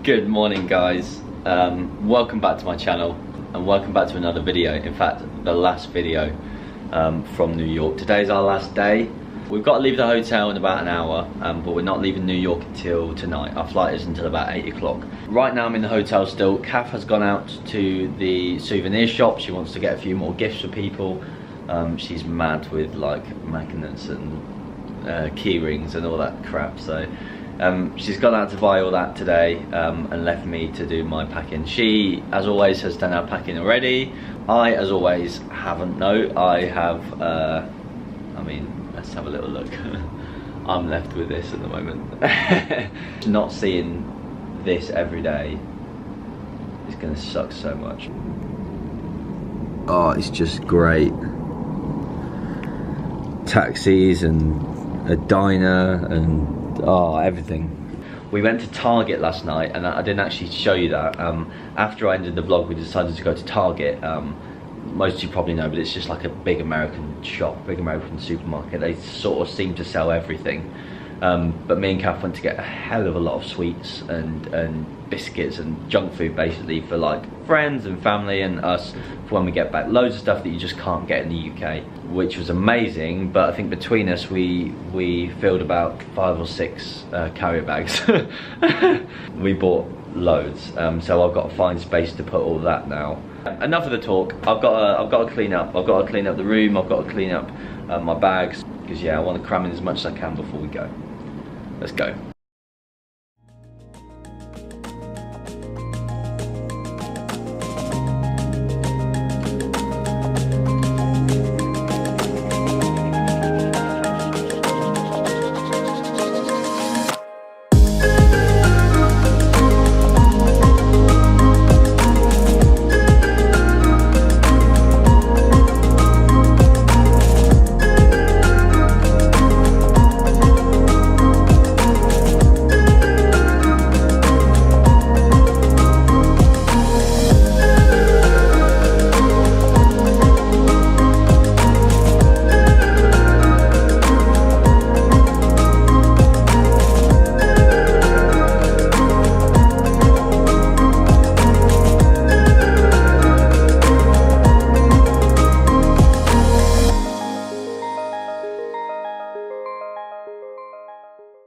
Good morning, guys. Welcome back to my channel and welcome back to another video. In fact, the last video from New York. Today's our last day. We've got to leave the hotel in about an hour, but we're not leaving New York until tonight. Our flight is until about 8 o'clock. Right now I'm in the hotel still. Kath has gone out to the souvenir shop. She wants to get a few more gifts for people. She's mad with like magnets and key rings and all that crap. So she's gone out to buy all that today and left me to do my packing. She, as always, has done her packing already. I, as always, haven't. No, I have, I mean, let's have a little look. I'm left with this at the moment. Not seeing this every day is going to suck so much. Oh, it's just great. Taxis and a diner and everything. We went to Target last night and I didn't actually show you that. After I ended the vlog, we decided to go to Target. Most of you probably know, but it's just like a big American shop, big American supermarket. They sort of seem to sell everything. But me and Kath went to get a hell of a lot of sweets and biscuits and junk food, basically, for like friends and family and us for when we get back. Loads of stuff that you just can't get in the UK, which was amazing. But I think between us we filled about 5 or 6 carrier bags. We bought loads, so I've got to find space to put all that now. Enough of the talk. I've got to clean up. I've got to clean up the room. I've got to clean up my bags, because yeah, I want to cram in as much as I can before we go. Let's go.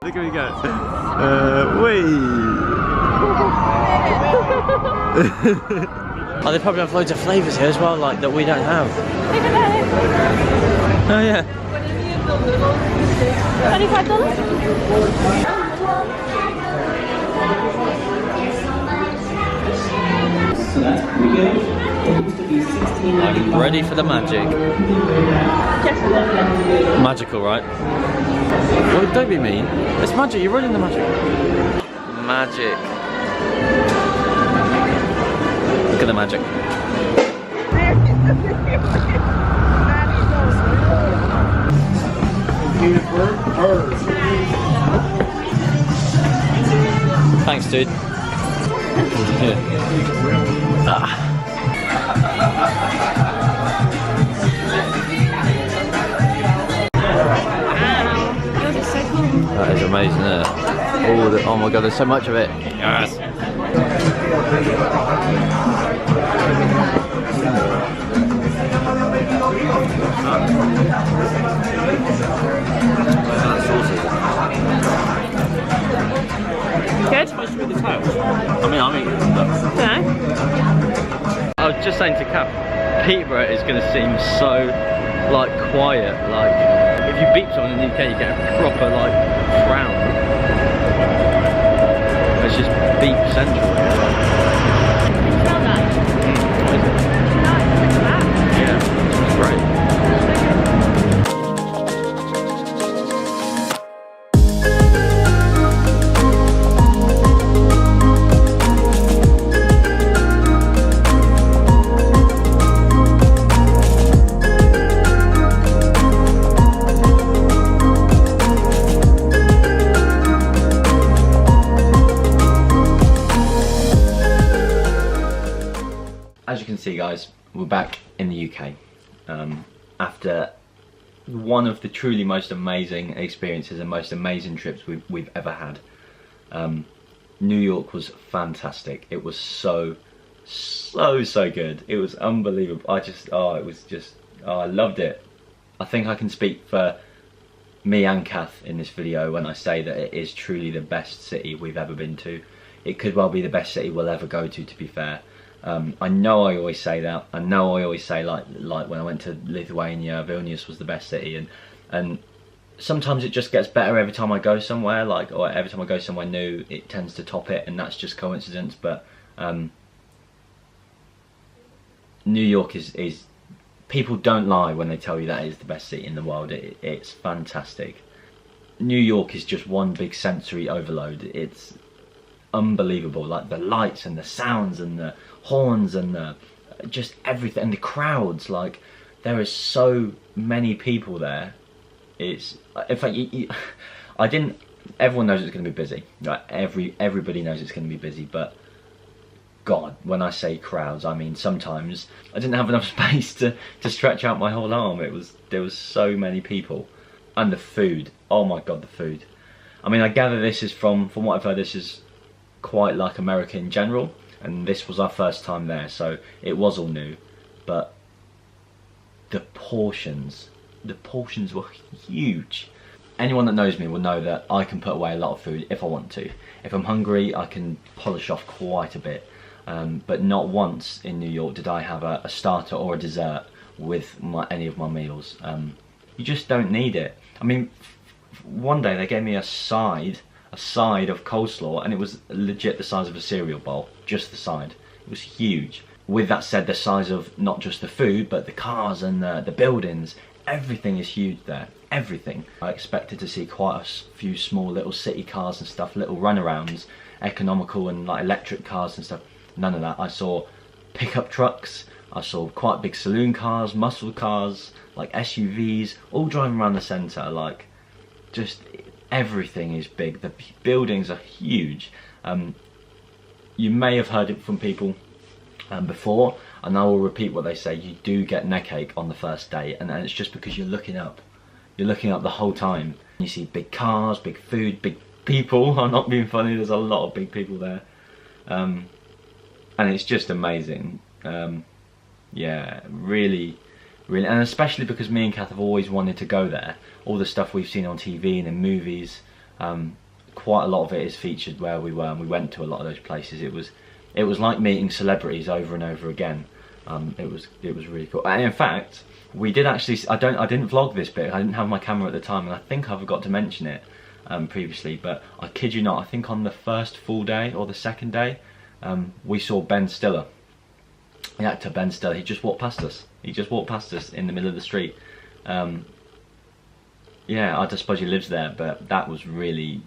Look at me go. Wait. Oh, they probably have loads of flavours here as well, like that we don't have. Oh yeah. I'm ready for the magic. Magical, right? Well, don't be mean. It's magic, you're running the magic. Magic. Look at the magic. Thanks, dude. Ah. That is amazing, isn't it? Oh my god, there's so much of it. Yes. Good? I mean, I'm eating stuff. No. I was just saying to Kath, Peterborough is going to seem so like quiet. Like if you beep someone in the UK, you get a proper like frown. It's just beep central. Can you smell that? What is it? No, it's that. Yeah, it's great. As you can see, guys, we're back in the UK after one of the truly most amazing experiences and most amazing trips we've ever had. New York was fantastic. It was so good. It was unbelievable. I loved it. I think I can speak for me and Kath in this video when I say that it is truly the best city we've ever been to. It could well be the best city we'll ever go to be fair. I know I always say that. I know I always say like when I went to Lithuania, Vilnius was the best city, and sometimes it just gets better every time I go somewhere, or every time I go somewhere new, it tends to top it, and that's just coincidence. But New York is people don't lie when they tell you that it is the best city in the world. It's fantastic. New York is just one big sensory overload. It's unbelievable, like the lights and the sounds and the horns and the just everything, and the crowds. Like, there is so many people there. It's, in fact, I didn't. Everyone knows it's going to be busy. Right? Everybody knows it's going to be busy. But God, when I say crowds, I mean sometimes I didn't have enough space to stretch out my whole arm. There was so many people, and the food. Oh my God, the food. I mean, I gather this is from what I've heard, this is quite like America in general, and this was our first time there, so it was all new. But the portions were huge. Anyone that knows me will know that I can put away a lot of food if I want to. If I'm hungry, I can polish off quite a bit. But not once in New York did I have a starter or a dessert with any of my meals. You just don't need it. I mean, one day they gave me a side of coleslaw, and it was legit the size of a cereal bowl, just the side. It was huge. With that said, the size of not just the food, but the cars and the buildings, everything is huge there. Everything. I expected to see quite a few small little city cars and stuff, little runarounds, economical and like electric cars and stuff. None of that. I saw pickup trucks, I saw quite big saloon cars, muscle cars, like SUVs, all driving around the centre. Like, just everything is big. The buildings are huge. You may have heard it from people before, and I will repeat what they say. You do get neck ache on the first day, and it's just because you're looking up. You're looking up the whole time. You see big cars, big food, big people. I'm not being funny, there's a lot of big people there. And it's just amazing. Yeah, really, and especially because me and Kath have always wanted to go there. All the stuff we've seen on TV and in movies, quite a lot of it is featured where we were, and we went to a lot of those places. It was like meeting celebrities over and over again. It was really cool. And in fact, we did actually. I didn't vlog this bit. I didn't have my camera at the time, and I think I forgot to mention it previously. But I kid you not, I think on the first full day or the second day, we saw Ben Stiller. The actor Ben Stiller. He just walked past us. He just walked past us in the middle of the street. Yeah, I just suppose he lives there, but that was really.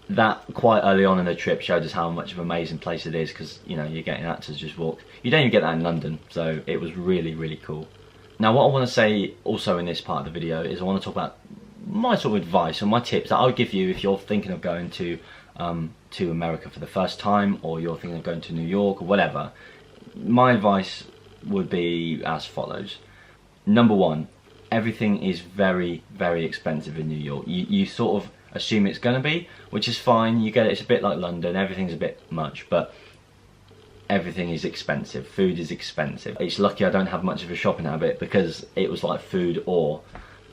That quite early on in the trip showed us how much of an amazing place it is, because you know, you're getting actors just walk. You don't even get that in London, so it was really cool. Now, what I want to say also in this part of the video is I want to talk about my sort of advice and my tips that I would give you if you're thinking of going to America for the first time, or you're thinking of going to New York or whatever. My advice would be as follows. Number one, everything is very expensive in New York. You sort of assume it's going to be, which is fine. You get it. It's a bit like London. Everything's a bit much, but everything is expensive. Food is expensive. It's lucky I don't have much of a shopping habit, because it was like food or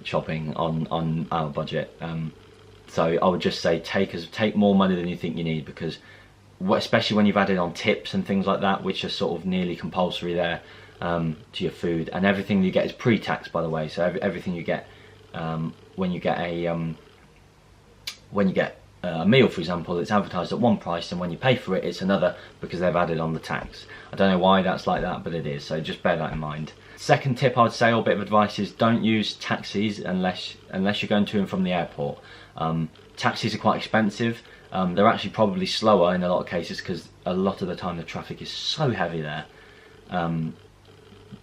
shopping on our budget. So I would just say take more money than you think you need, because especially when you've added on tips and things like that, which are sort of nearly compulsory there to your food, and everything you get is pre-tax, by the way. So everything you get when you get a meal, for example, it's advertised at one price, and when you pay for it, it's another, because they've added on the tax. I don't know why that's like that, but it is, so just bear that in mind. Second tip I would say, or bit of advice, is don't use taxis unless you're going to and from the airport. Taxis are quite expensive. They're actually probably slower in a lot of cases, because a lot of the time the traffic is so heavy there.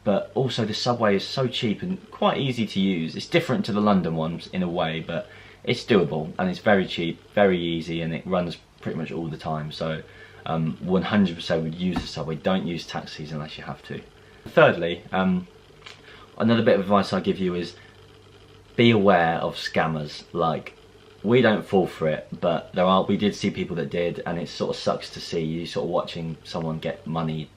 But also the subway is so cheap and quite easy to use. It's different to the London ones in a way, but it's doable, and it's very cheap, very easy, and it runs pretty much all the time. So 100% would use the subway. Don't use taxis unless you have to. Thirdly, another bit of advice I give you is be aware of scammers. Like, we don't fall for it, but we did see people that did, and it sort of sucks to see you sort of watching someone get money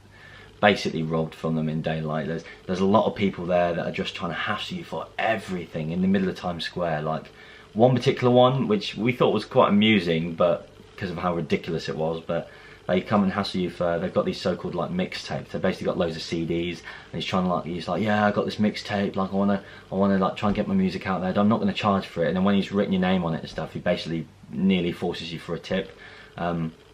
basically robbed from them in daylight. There's a lot of people there that are just trying to hassle you for everything in the middle of Times Square. Like one particular one, which we thought was quite amusing, but because of how ridiculous it was, but they come and hassle you for, they've got these so-called like mixtapes. They've basically got loads of CDs, and he's trying to like, he's like, yeah, I got this mixtape, like I wanna like try and get my music out there. I'm not gonna charge for it. And then when he's written your name on it and stuff, he basically nearly forces you for a tip,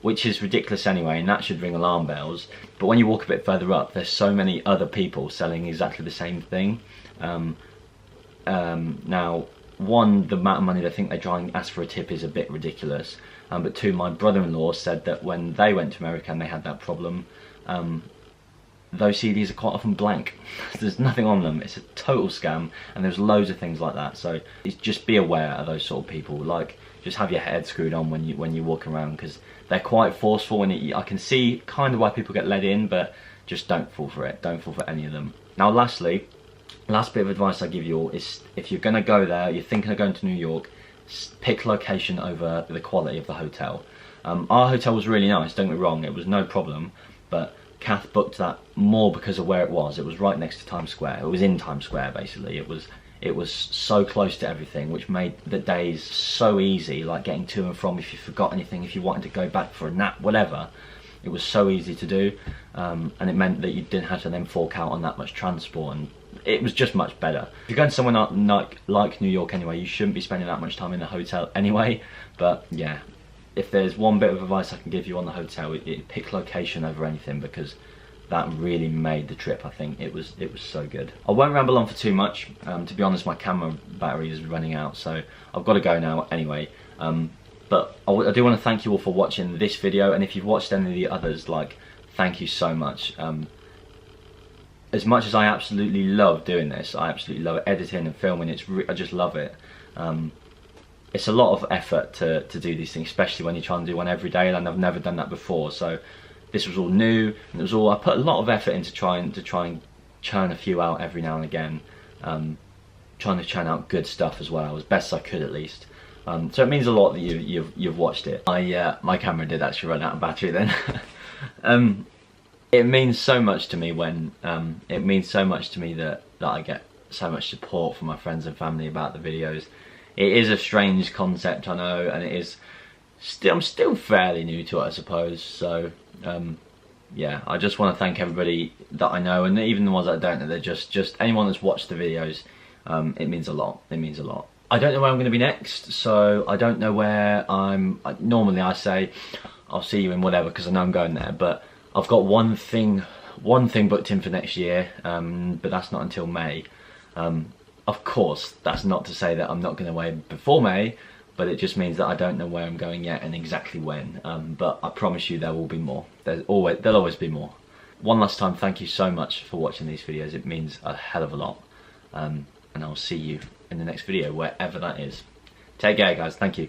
which is ridiculous anyway, and that should ring alarm bells. But when you walk a bit further up, there's so many other people selling exactly the same thing. Now, one, the amount of money they think they try and ask for a tip is a bit ridiculous. But two, my brother-in-law said that when they went to America and they had that problem, those CDs are quite often blank. There's nothing on them. It's a total scam, and there's loads of things like that. So just be aware of those sort of people. Like, just have your head screwed on when you walk around, because they're quite forceful, and I can see kind of why people get let in, but just don't fall for it. Don't fall for any of them. Now, lastly, last bit of advice I give you all is, if you're going to go there, you're thinking of going to New York, pick location over the quality of the hotel. Our hotel was really nice, don't get me wrong, it was no problem, but Kath booked that more because of where it was. It was right next to Times Square. It was in Times Square, basically. It was so close to everything, which made the days so easy, like getting to and from, if you forgot anything, if you wanted to go back for a nap, whatever. It was so easy to do, and it meant that you didn't have to then fork out on that much transport, and it was just much better. If you're going somewhere like New York anyway, you shouldn't be spending that much time in the hotel anyway. But yeah, if there's one bit of advice I can give you on the hotel, pick location over anything, because that really made the trip. I think it was so good. I won't ramble on for too much. To be honest, my camera battery is running out, so I've got to go now anyway. But I do want to thank you all for watching this video, and if you've watched any of the others, like, thank you so much. As much as I absolutely love doing this, I absolutely love editing and filming, I just love it. It's a lot of effort to do these things, especially when you're trying to do one every day, and I've never done that before. So this was all new, and I put a lot of effort into trying to churn a few out every now and again, trying to churn out good stuff as well, as best I could at least. So it means a lot that you've watched it. My camera did actually run out of battery then. It means so much to me when it means so much to me that I get so much support from my friends and family about the videos. It is a strange concept, I know, and I'm still fairly new to it, I suppose. So yeah, I just want to thank everybody that I know, and even the ones that I don't know. They're just anyone that's watched the videos. It means a lot. It means a lot. I don't know where I'm going to be next, so I don't know where normally I say I'll see you in whatever, because I know I'm going there, but I've got one thing booked in for next year, but that's not until May. Of course, that's not to say that I'm not going to away before May, but it just means that I don't know where I'm going yet and exactly when. But I promise you there will be more. There'll always be more. One last time, thank you so much for watching these videos. It means a hell of a lot. And I'll see you in the next video, wherever that is. Take care, guys. Thank you.